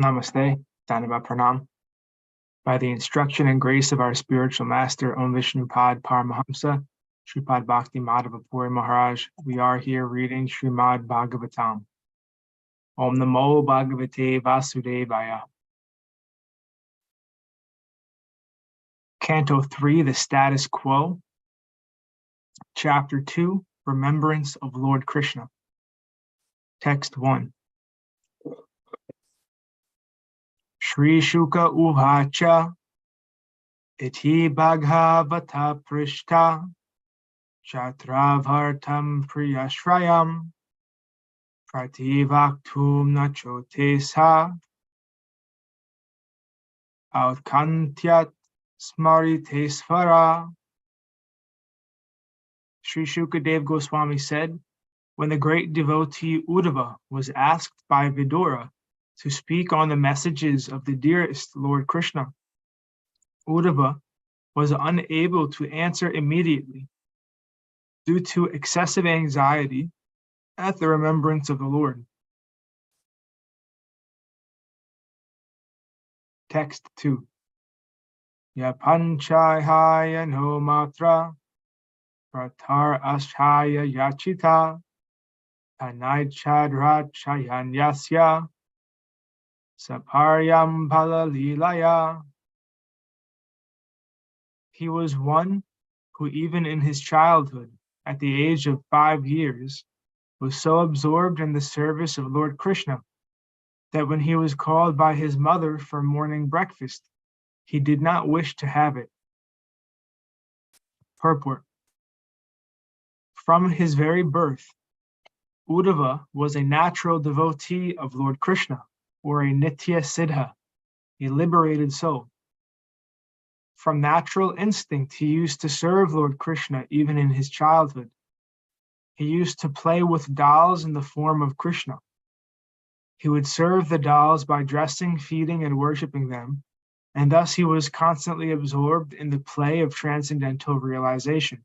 Namaste, Dhanava Pranam. By the instruction and grace of our spiritual master, Om Vishnupad Paramahamsa, Sripad Bhakti Madhava Puri Maharaj, we are here reading Srimad Bhagavatam. Om Namo Bhagavate Vasudevaya. Canto 3, the Status Quo. Chapter 2, Remembrance of Lord Kṛṣṇa. Text 1. Shri Shuka Uvacha Iti Bhagavata Prishta Chatravartam Priyashrayam Prativaktum Nachotesa Autkantyat Smaritesvara. Sri Shukadev Goswami said, when the great devotee Uddhava was asked by Vidura to speak on the messages of the dearest Lord Kṛṣṇa, Uddhava was unable to answer immediately due to excessive anxiety at the remembrance of the Lord. Text 2. Yapanchaya no matra pratar ashaya yachita tanai chadra chayanyasya saparyam balalilaya. He was one who even in his childhood, at the age of 5 years, was so absorbed in the service of Lord Kṛṣṇa that when he was called by his mother for morning breakfast, he did not wish to have it. Purport. From his very birth, Uddhava was a natural devotee of Lord Kṛṣṇa, or a Nitya Siddha, a liberated soul. From natural instinct, he used to serve Lord Kṛṣṇa even in his childhood. He used to play with dolls in the form of Kṛṣṇa. He would serve the dolls by dressing, feeding, and worshipping them, and thus he was constantly absorbed in the play of transcendental realization.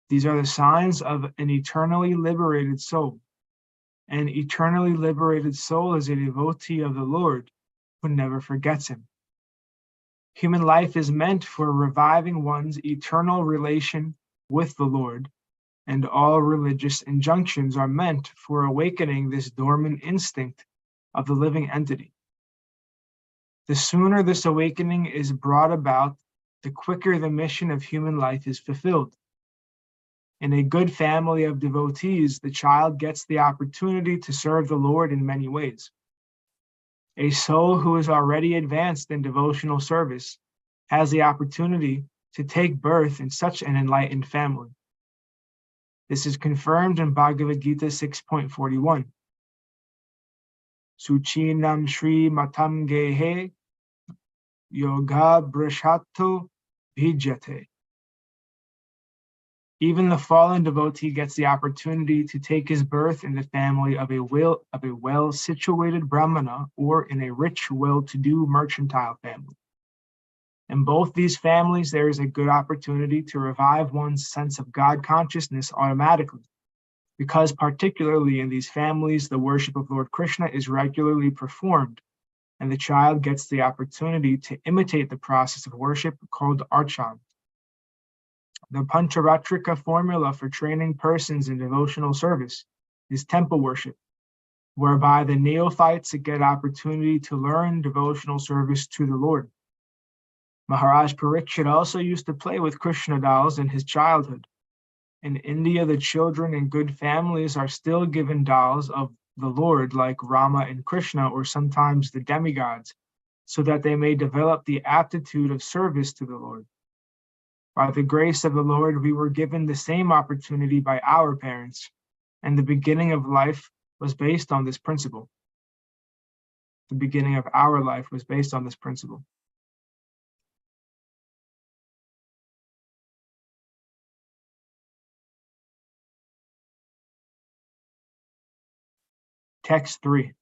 These are the signs of an eternally liberated soul. An eternally liberated soul is a devotee of the Lord who never forgets him. Human life is meant for reviving one's eternal relation with the Lord, and all religious injunctions are meant for awakening this dormant instinct of the living entity. The sooner this awakening is brought about, the quicker the mission of human life is fulfilled. In a good family of devotees, the child gets the opportunity to serve the Lord in many ways. A soul who is already advanced in devotional service has the opportunity to take birth in such an enlightened family. This is confirmed in Bhagavad Gita 6.41. Suchinam Shri Matam Gehe Yoga Brashato Bhijate. Even the fallen devotee gets the opportunity to take his birth in the family of a well-situated brahmana or in a rich, well-to-do mercantile family. In both these families, there is a good opportunity to revive one's sense of God consciousness automatically, because particularly in these families, the worship of Lord Kṛṣṇa is regularly performed, and the child gets the opportunity to imitate the process of worship called archan. The Pancharatrika formula for training persons in devotional service is temple worship, whereby the neophytes get opportunity to learn devotional service to the Lord. Maharaj Parikshit also used to play with Kṛṣṇa dolls in his childhood. In India, the children in good families are still given dolls of the Lord like Rama and Kṛṣṇa, or sometimes the demigods, so that they may develop the aptitude of service to the Lord. By the grace of the Lord, we were given the same opportunity by our parents, and the beginning of life was based on this principle. The beginning of our life was based on this principle. Text 3.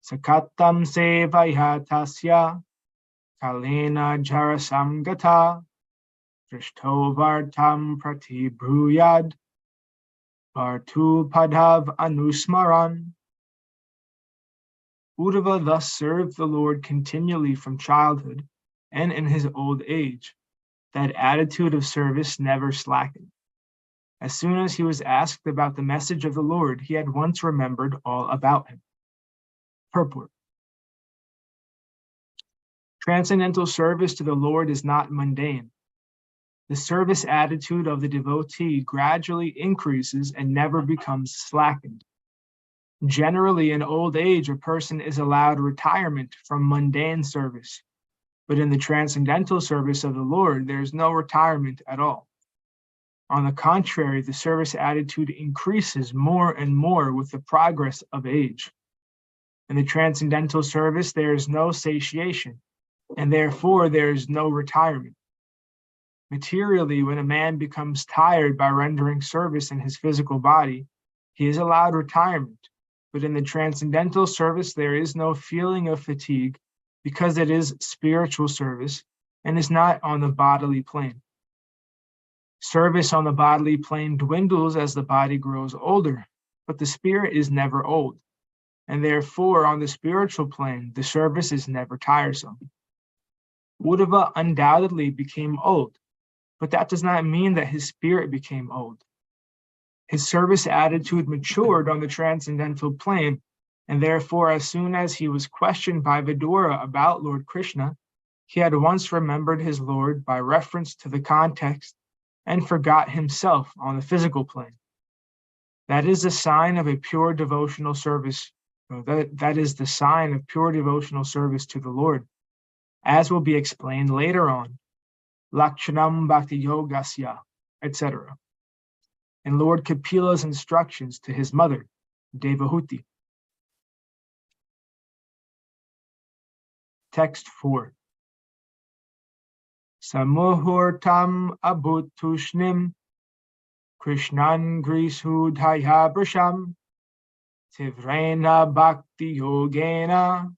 Sakatam sevaya tasya kalena jarasam gata drishto vartam pratibhruyad vartu padav anusmaran. Uddhava thus served the Lord continually from childhood and in his old age. That attitude of service never slackened. As soon as he was asked about the message of the Lord, he at once remembered all about him. Purport. Transcendental service to the Lord is not mundane. The service attitude of the devotee gradually increases and never becomes slackened. Generally, in old age, a person is allowed retirement from mundane service, but in the transcendental service of the Lord, there is no retirement at all. On the contrary, the service attitude increases more and more with the progress of age. In the transcendental service, there is no satiation, and therefore there is no retirement. Materially, when a man becomes tired by rendering service in his physical body, he is allowed retirement. But in the transcendental service, there is no feeling of fatigue because it is spiritual service and is not on the bodily plane. Service on the bodily plane dwindles as the body grows older, but the spirit is never old, and therefore on the spiritual plane, the service is never tiresome. Uddhava undoubtedly became old, but that does not mean that his spirit became old. His service attitude matured on the transcendental plane, and therefore as soon as he was questioned by Vidura about Lord Kṛṣṇa, he had once remembered his Lord by reference to the context and forgot himself on the physical plane. That is a sign of a pure devotional service. That is the sign of pure devotional service to the Lord, as will be explained later on. Lakshanam Bhakti Yogasya, etc. in Lord Kapila's instructions to his mother, Devahuti. Text 4. Samuhurtam abhutushnim Kṛṣṇan grisudhaya brisham Tivrena bhakti yogena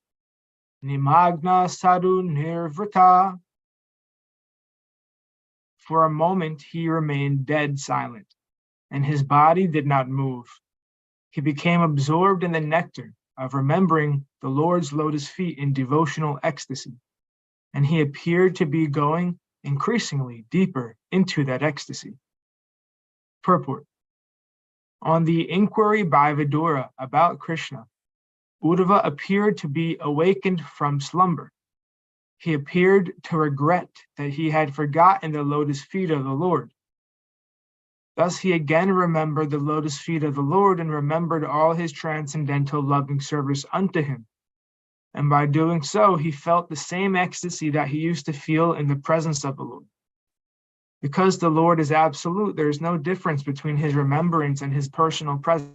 Nimagna sadhu nirvrita. For a moment he remained dead silent, and his body did not move. He became absorbed in the nectar of remembering the Lord's lotus feet in devotional ecstasy, and he appeared to be going increasingly deeper into that ecstasy. Purport. On the inquiry by Vidura about Kṛṣṇa, Uddhava appeared to be awakened from slumber. He appeared to regret that he had forgotten the lotus feet of the Lord. Thus he again remembered the lotus feet of the Lord and remembered all his transcendental loving service unto him. And by doing so, he felt the same ecstasy that he used to feel in the presence of the Lord. Because the Lord is absolute, there is no difference between his remembrance and his personal presence.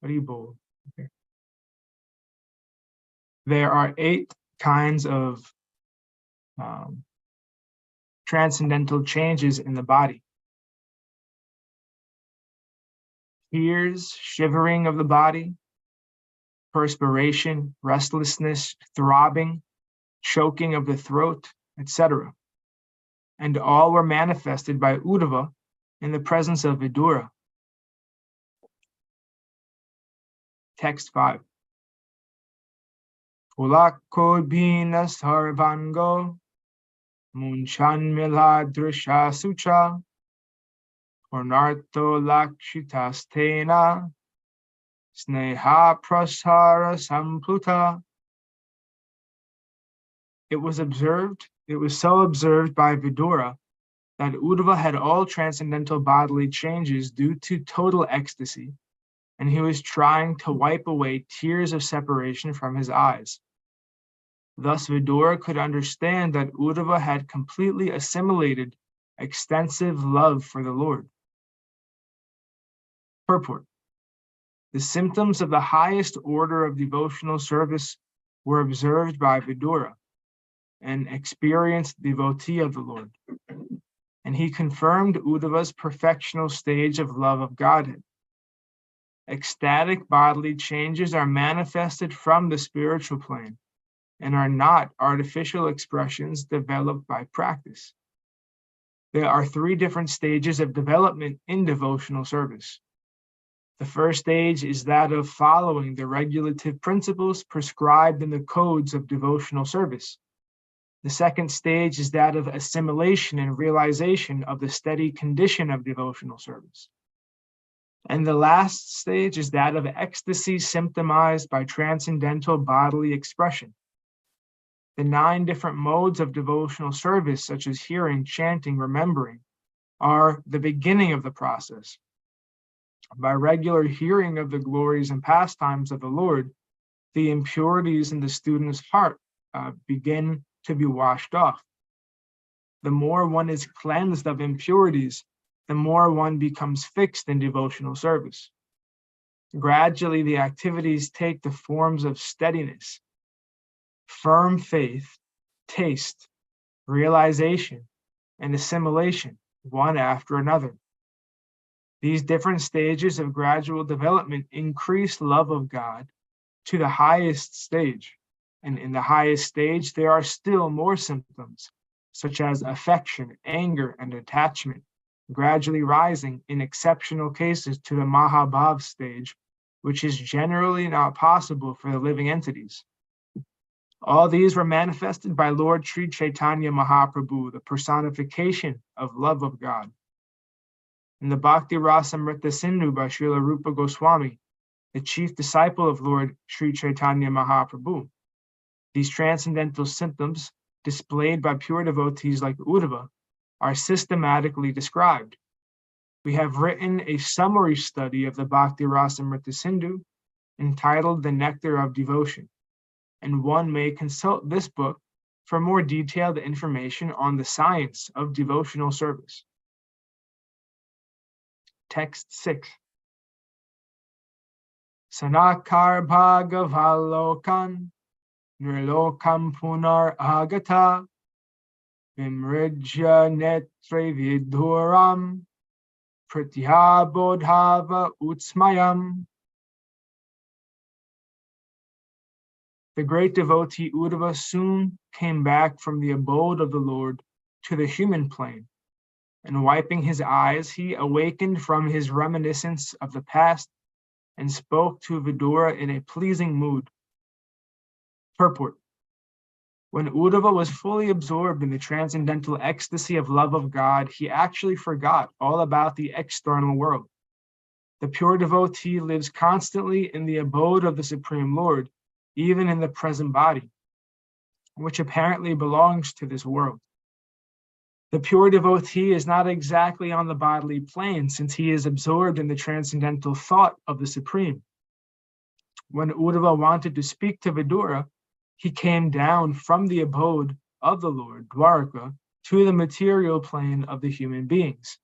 Okay. There are 8 kinds of transcendental changes in the body. Tears, shivering of the body, perspiration, restlessness, throbbing, choking of the throat, etc. And all were manifested by Uddhava in the presence of Vidura. Text 5. Pulakkodbhina sarvango munchan miladrisha sucha ornartho lakshitastena sneha prasara sampluta. It was so observed by Vidura that Uddhava had all transcendental bodily changes due to total ecstasy, and he was trying to wipe away tears of separation from his eyes. Thus Vidura could understand that Uddhava had completely assimilated extensive love for the Lord. Purport. The symptoms of the highest order of devotional service were observed by Vidura, an experienced devotee of the Lord, and he confirmed Uddhava's perfectional stage of love of Godhead. Ecstatic bodily changes are manifested from the spiritual plane and are not artificial expressions developed by practice. There are 3 different stages of development in devotional service. The first stage is that of following the regulative principles prescribed in the codes of devotional service. The second stage is that of assimilation and realization of the steady condition of devotional service. And the last stage is that of ecstasy symptomized by transcendental bodily expression. The 9 different modes of devotional service, such as hearing, chanting, remembering, are the beginning of the process. By regular hearing of the glories and pastimes of the Lord, the impurities in the student's heart begin to be washed off. The more one is cleansed of impurities, the more one becomes fixed in devotional service. Gradually, the activities take the forms of steadiness, firm faith, taste, realization, and assimilation, one after another. These different stages of gradual development increase love of God to the highest stage. And in the highest stage, there are still more symptoms, such as affection, anger, and attachment, gradually rising in exceptional cases to the Mahabhav stage, which is generally not possible for the living entities. All these were manifested by Lord Sri Chaitanya Mahaprabhu, the personification of love of God. In the Bhakti Rasamrita Sindhu by Srila Rupa Goswami, the chief disciple of Lord Sri Chaitanya Mahaprabhu, these transcendental symptoms displayed by pure devotees like Uddhava are systematically described. We have written a summary study of the Bhakti Rasamrita Sindhu entitled The Nectar of Devotion, and one may consult this book for more detailed information on the science of devotional service. Text 6. Sanakar Bhagavalokan Nirlokam Punar Agata Vimrijya Netre Viduram Pritya Bodhava Utsmayam. The great devotee Uddhava soon came back from the abode of the Lord to the human plane, and wiping his eyes, he awakened from his reminiscence of the past and spoke to Vidura in a pleasing mood. Purport. When Uddhava was fully absorbed in the transcendental ecstasy of love of God, he actually forgot all about the external world. The pure devotee lives constantly in the abode of the Supreme Lord, even in the present body, which apparently belongs to this world. The pure devotee is not exactly on the bodily plane, since he is absorbed in the transcendental thought of the Supreme. When Uddhava wanted to speak to Vidura, he came down from the abode of the Lord, Dwarka, to the material plane of the human beings.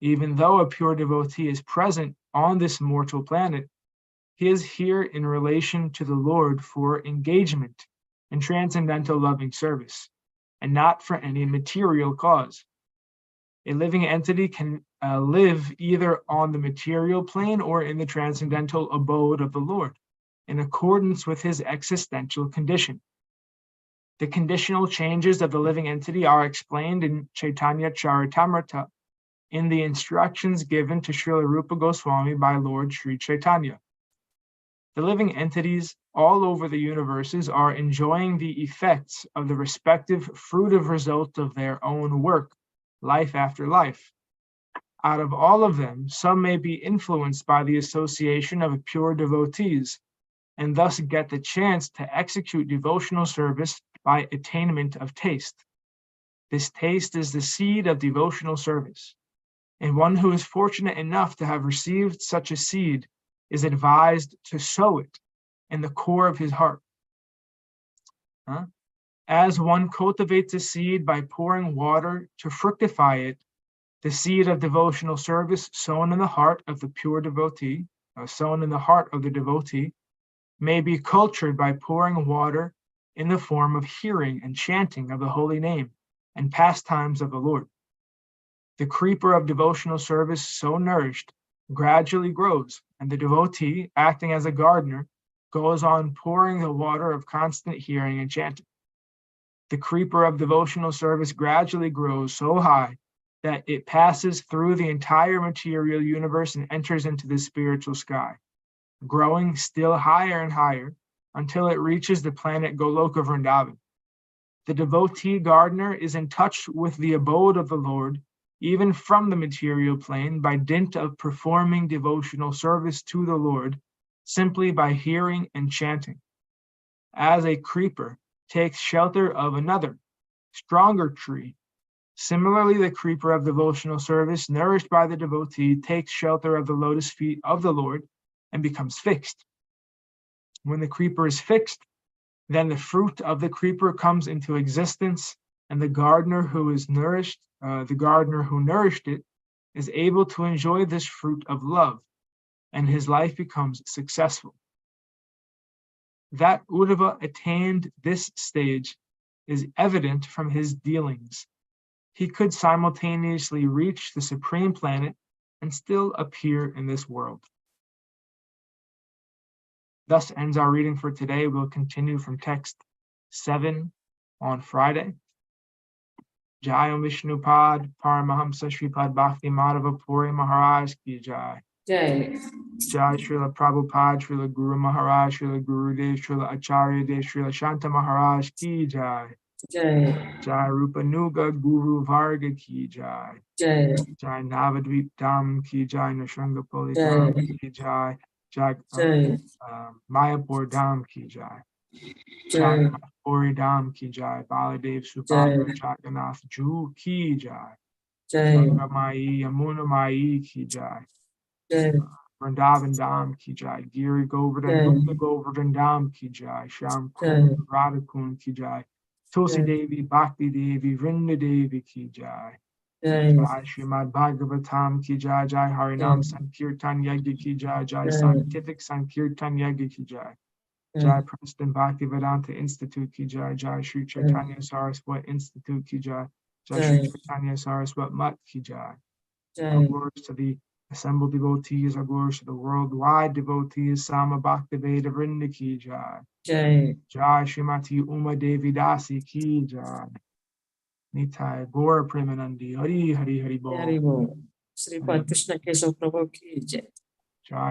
Even though a pure devotee is present on this mortal planet, he is here in relation to the Lord for engagement in transcendental loving service, and not for any material cause. A living entity can live either on the material plane or in the transcendental abode of the Lord, in accordance with his existential condition. The conditional changes of the living entity are explained in Chaitanya Charitamrita in the instructions given to Srila Rupa Goswami by Lord Sri Chaitanya. The living entities all over the universes are enjoying the effects of the respective fruitive result of their own work, life after life. Out of all of them, some may be influenced by the association of pure devotees, and thus get the chance to execute devotional service by attainment of taste. This taste is the seed of devotional service, and one who is fortunate enough to have received such a seed is advised to sow it in the core of his heart. As one cultivates a seed by pouring water to fructify it, the seed of devotional service sown in the heart of the pure devotee, sown in the heart of the devotee, may be cultured by pouring water in the form of hearing and chanting of the holy name and pastimes of the Lord. The creeper of devotional service so nourished gradually grows, and the devotee, acting as a gardener, goes on pouring the water of constant hearing and chanting. The creeper of devotional service gradually grows so high that it passes through the entire material universe and enters into the spiritual sky, growing still higher and higher until it reaches the planet Goloka Vrindavan. The devotee gardener is in touch with the abode of the Lord, even from the material plane, by dint of performing devotional service to the Lord, simply by hearing and chanting. As a creeper takes shelter of another, stronger tree, similarly the creeper of devotional service, nourished by the devotee, takes shelter of the lotus feet of the Lord and becomes fixed. When the creeper is fixed, then the fruit of the creeper comes into existence, and the gardener who nourished it is able to enjoy this fruit of love, and his life becomes successful. That Uddhava attained this stage is evident from his dealings. He could simultaneously reach the supreme planet and still appear in this world. Thus ends our reading for today. We'll continue from text 7 on Friday. Jai Om Vishnupad Paramahamsa Shripad Bhakti Madhava Puri Maharaj Ki Jai. Jai. Jai Srila Prabhupada, Srila Guru Maharaj, Srila Gurudev, Srila Acharya Dev, Srila Shanta Maharaj Ki Jai. Jai. Jai Rupa Nuga Guru Varga Ki Jai. Jai. Jai Navadvip Dham Ki Jai, Nishrangapali Dham Ki Jai. Jai Mayapur Dham Ki Jai. Jai Puri Dham Ki Jai. Baladev Subhadra Jagannath Ju Ki Jai. Ganga Mai Yamuna Mai Ki Jai. Vrindavan Dham Ki Jai. Giri Govardhan Gupta Govardhan Dham Ki Jai. Sham Kund Radha Kund Ki Jai. Tulsi Devi Bhakti Devi Vrinda Devi Ki Jai. Jai Srimad Bhagavatam Ki Jai. Jai Harinam Sankirtan Yagya Ki Jai. Jai Scientific Sankirtan Yagya Ki Jai. Jai Princeton Bhaktivedanta Institute Ki Jai. Jai Sri Chaitanya Saraswat Institute Ki Jai. Jai Sri Chaitanya Saraswat Mat Ki Jai. Our glories to the assembled devotees, our glories to the worldwide devotees, Sama Bhaktiveda Vrinda Ki Jai. Jai Srimati Uma Devi Dasi Ki Jai. Nitai Gaura Premanandi Hari Hari Hari Bol. Hari Bol. Sripad Krishna Keshav Prabhu Ki Jai.